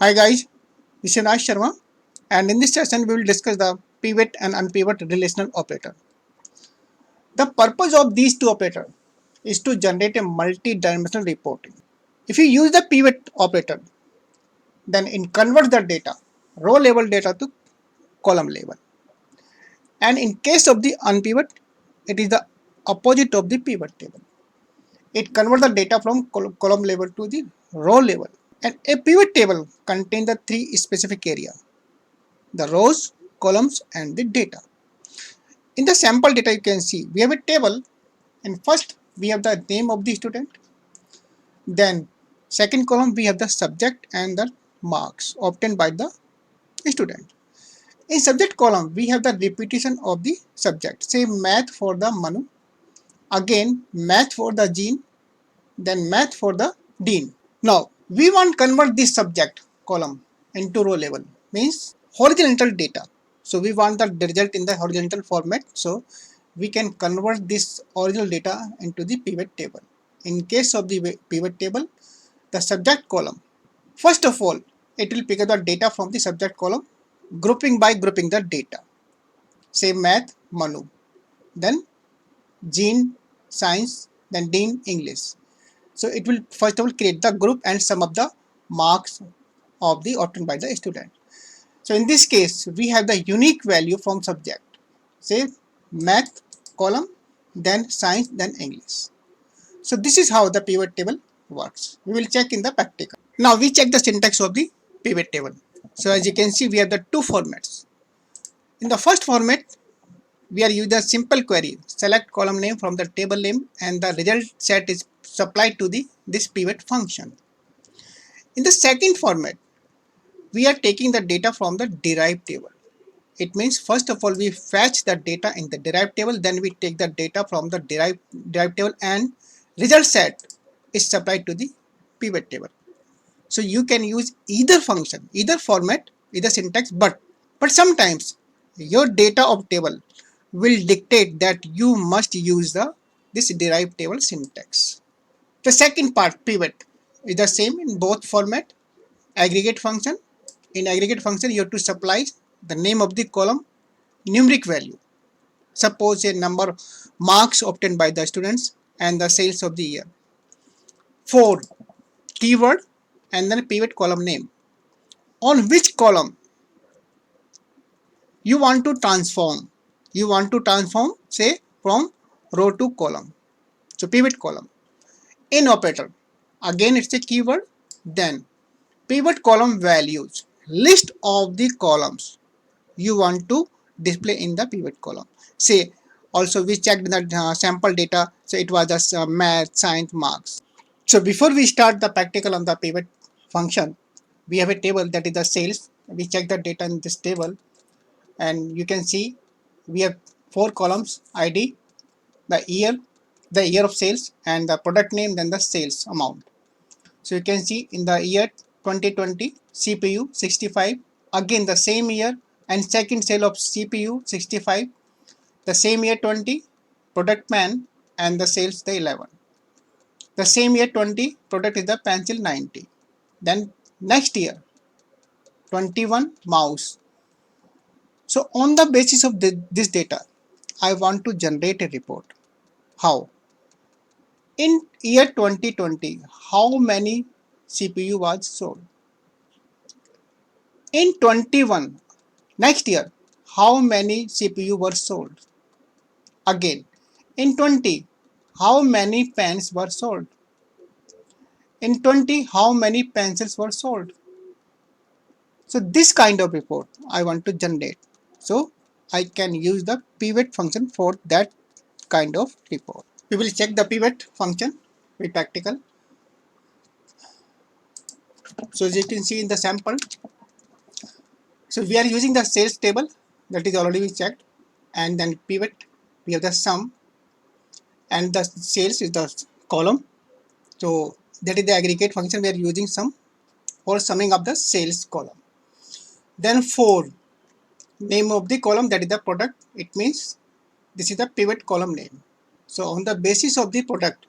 Hi guys, this is Nash Sharma, and in this session we will discuss the pivot and unpivot relational operator. The purpose of these two operators is to generate a multi-dimensional reporting. If you use the pivot operator, then it converts the data, row level data to column level. And in case of the unpivot, it is the opposite of the pivot table. It converts the data from column level to the row level. And a pivot table contains the three specific areas: the rows, columns, and the data. In the sample data, you can see we have a table, and first we have the name of the student. Then second column we have the subject and the marks obtained by the student. In subject column we have the repetition of the subject. Say math for the Manu, again math for the Jean, then math for the Dean. Now we want to convert this subject column into row level, means horizontal data. So we want the result in the horizontal format. So we can convert this original data into the pivot table. In case of the pivot table, the subject column, first of all, it will pick up the data from the subject column, grouping by grouping the data. Say math, Manu, then Gene, science, then Dean, English. So it will first of all create the group and sum up the marks of the obtained by the student. So in this case, we have the unique value from subject. Say math column, then science, then English. So this is how the pivot table works. We will check in the practical. Now we check the syntax of the pivot table. So as you can see, we have the two formats. In the first format, we are using a simple query. Select column name from the table name, and the result set is supplied to the this pivot function. In the second format, we are taking the data from the derived table. It means first of all we fetch the data in the derived table, then we take the data from the derived table, and result set is supplied to the pivot table. So you can use either function, either format, either syntax, but sometimes your data of table will dictate that you must use the this derived table syntax. The second part, pivot, is the same in both format. Aggregate function. In aggregate function, you have to supply the name of the column, numeric value. Suppose a number marks obtained by the students and the sales of the year. 4. Keyword and then pivot column name. On which column you want to transform? You want to transform, say, from row to column. So pivot column. In operator, again it's a keyword. Then pivot column values. List of the columns you want to display in the pivot column. Say also we checked the sample data, so it was just math, science, marks. So before we start the practical on the pivot function, we have a table that is the sales. We check the data in this table, and you can see we have 4 columns: ID, the year of sales, and the product name, then the sales amount. So you can see in the year 2020 CPU 65, again the same year, and second sale of CPU 65, the same year 20 product pen, and the sales the 11. The same year 20 product is the pencil 90. Then next year 21 mouse. So on the basis of this data, I want to generate a report. How? In year 2020, how many CPU was sold? In 21, next year, how many CPU were sold? Again, in 20, how many pens were sold? In 20, how many pencils were sold? So this kind of report I want to generate. So I can use the pivot function for that kind of report. We will check the pivot function with practical. So as you can see in the sample, so we are using the sales table that is already checked, and then pivot we have the sum, and the sales is the column. So that is the aggregate function. We are using sum for summing up the sales column. Then 4, name of the column, that is the product. It means this is the pivot column name. So on the basis of the product,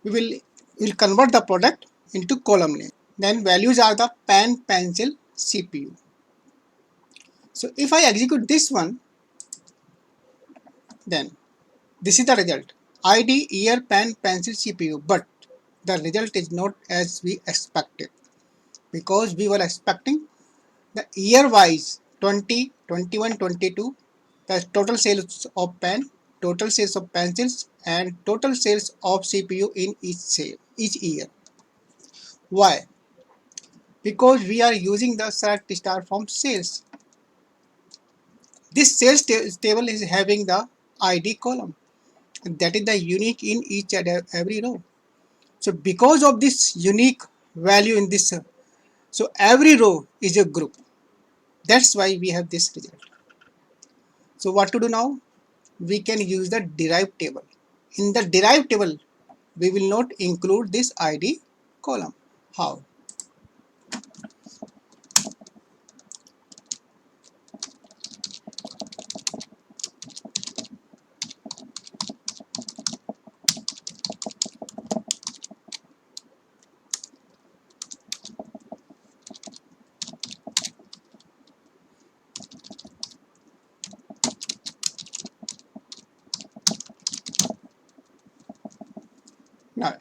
we will convert the product into column name. Then values are the pen, pencil, CPU. So if I execute this one, then this is the result. ID, year, pen, pencil, CPU. But the result is not as we expected, because we were expecting the year wise 20, 21, 22, the total sales of pen, total sales of pencils, and total sales of CPU in each year. Why? Because we are using the select star from sales. This sales table is having the ID column, and that is the unique in each and every row. So because of this unique value in this, so every row is a group. That's why we have this result. So what to do now? We can use the derived table. In the derived table, we will not include this ID column. How? Now,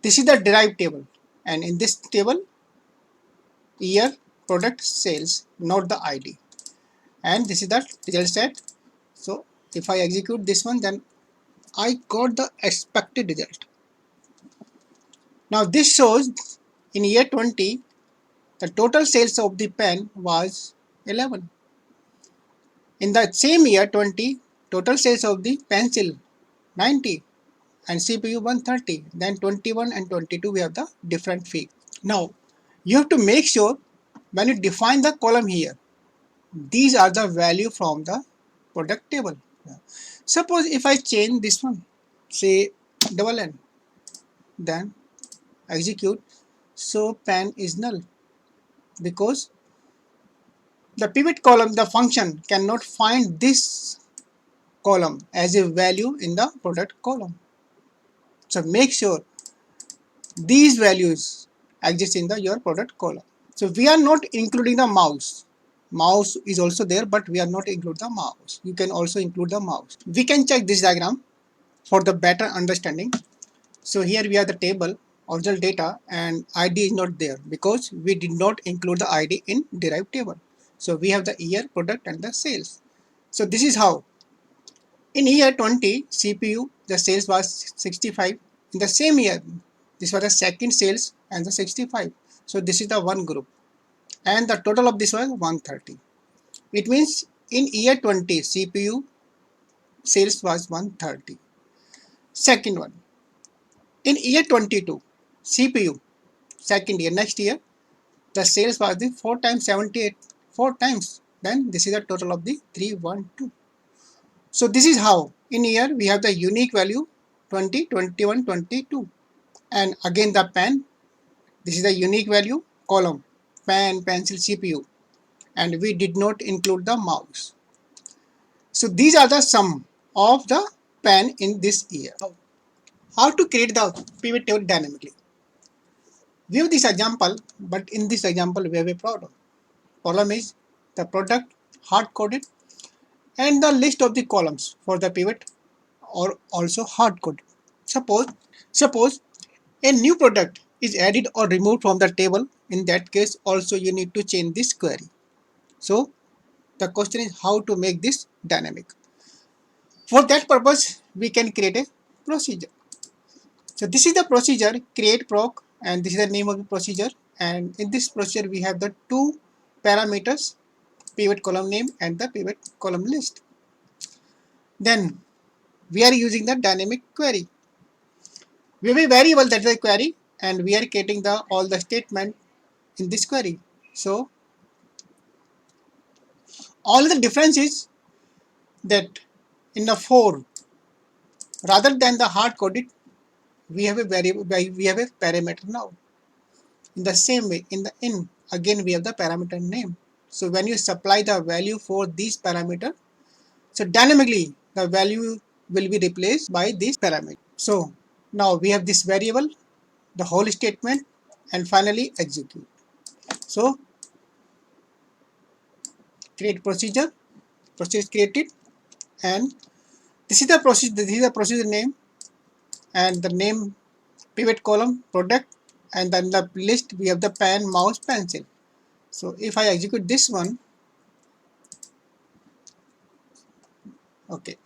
this is the derived table, and in this table, year, product, sales, not the ID. And this is the result set. So if I execute this one, then I got the expected result. Now this shows in year 20, the total sales of the pen was 11. In the same year 20, total sales of the pencil 90 and CPU 130. Then 21 and 22 we have the different figure. Now you have to make sure when you define the column here, these are the value from the product table. Suppose if I change this one, say double N, then execute, so pen is null, because the pivot column, the function cannot find this column as a value in the product column. So make sure these values exist in the your product column. So we are not including the mouse. Mouse is also there, but we are not include the mouse. You can also include the mouse. We can check this diagram for the better understanding. So here we have the table, original data, and ID is not there because we did not include the ID in derived table. So we have the year, product, and the sales. So this is how. In year 20, CPU, the sales was 65. In the same year, this was the second sales and the 65. So this is the one group. And the total of this was 130. It means in year 20, CPU sales was 130. Second one. In year 22, CPU, second year, next year, the sales was the 4 times 78, 4 times. Then this is the total of the 312. So this is how in here we have the unique value 20, 21, 22. And again the pen, this is the unique value column, pen, pencil, CPU. And we did not include the mouse. So these are the sum of the pen in this year. How to create the pivot table dynamically? View this example, but in this example we have a problem. Problem is the product hard-coded and the list of the columns for the pivot are also hard-coded. Suppose a new product is added or removed from the table. In that case, also you need to change this query. So the question is how to make this dynamic. For that purpose, we can create a procedure. So this is the procedure, create proc, and this is the name of the procedure. And in this procedure, we have the two parameters, pivot column name and the pivot column list. Then we are using the dynamic query. We have a variable that is a query, and we are getting the all the statement in this query. So all the difference is that in the for, rather than the hard coded, we have a variable, we have a parameter now. In the same way, in the in, again we have the parameter name. So when you supply the value for this parameter, so dynamically the value will be replaced by this parameter. So now we have this variable, the whole statement, and finally execute. So create procedure, procedure created, and this is the procedure. This is the procedure name and the name pivot column product, and then the list we have the pen, mouse, pencil. So if I execute this one, okay,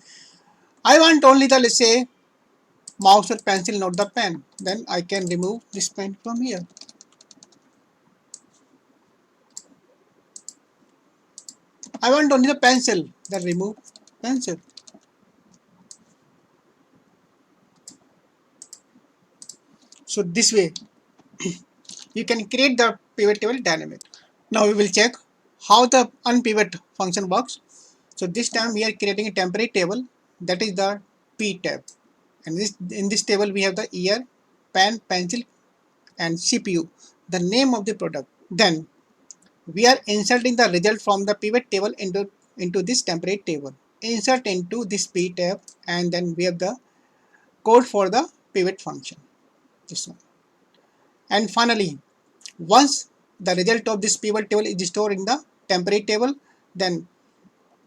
I want only the, let's say, mouse or pencil, not the pen. Then I can remove this pen from here. I want only the pencil, then remove pencil. So this way you can create the pivot table dynamic. Now we will check how the unpivot function works. So this time we are creating a temporary table, that is the P tab. And in this table we have the year, pen, pencil, and CPU, the name of the product. Then we are inserting the result from the pivot table into this temporary table. Insert into this P tab, and then we have the code for the pivot function. This one. And finally, once the result of this pivot table is stored in the temporary table, then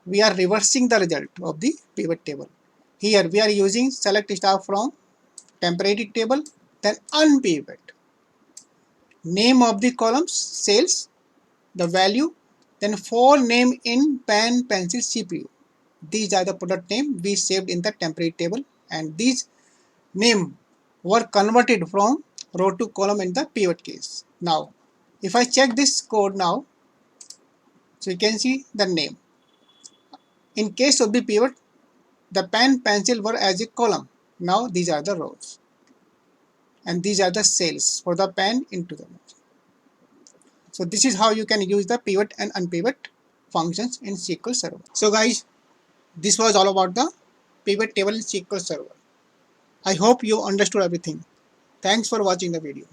we are reversing the result of the pivot table. Here we are using select star from temporary table, then unpivot. Name of the columns, sales, the value, then for name in pen, pencil, CPU. These are the product name we saved in the temporary table, and these name were converted from row to column in the pivot case. Now, if I check this code now, so you can see the name. In case of the pivot, the pen, pencil were as a column. Now these are the rows, and these are the cells for the pen into the rows. So this is how you can use the pivot and unpivot functions in SQL Server. So guys, this was all about the pivot table in SQL Server. I hope you understood everything. Thanks for watching the video.